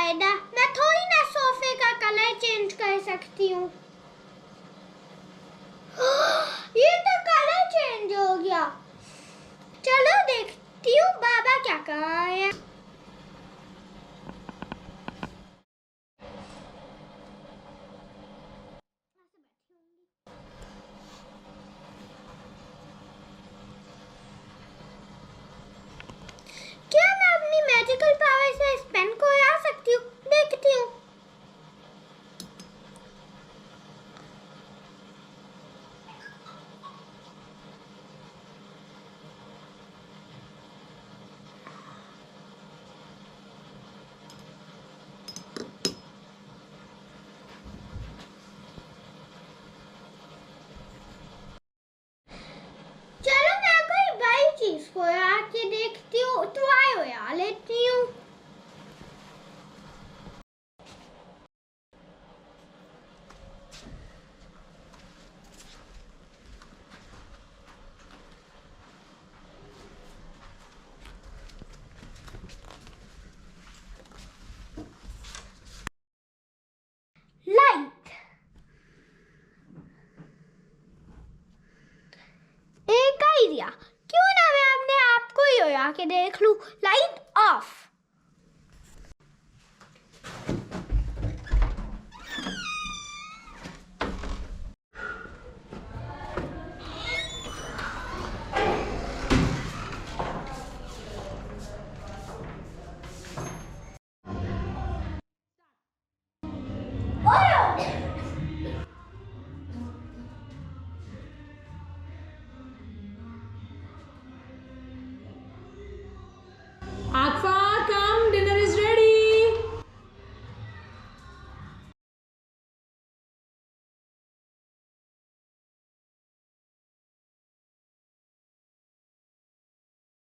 फायदा, मैं थोड़ी ना सोफे का कलर चेंज कर सकती हूँ। ये तो कलर चेंज हो गया। चलो देखती हूँ बाबा क्या कर रहे हैं। क्या मैं अपनी मैजिकल पावर से इस पेन को उड़ा सकती हूँ? देखती हूँ। चलो मैं कोई बड़ी चीज को उड़ा के देखती हूँ, ट्राई उड़ा लेती हूँ। लाइट। एक आइडिया, क्यों ना मैं अपने आप को ही उड़ा के देख लूं। Light of. Action!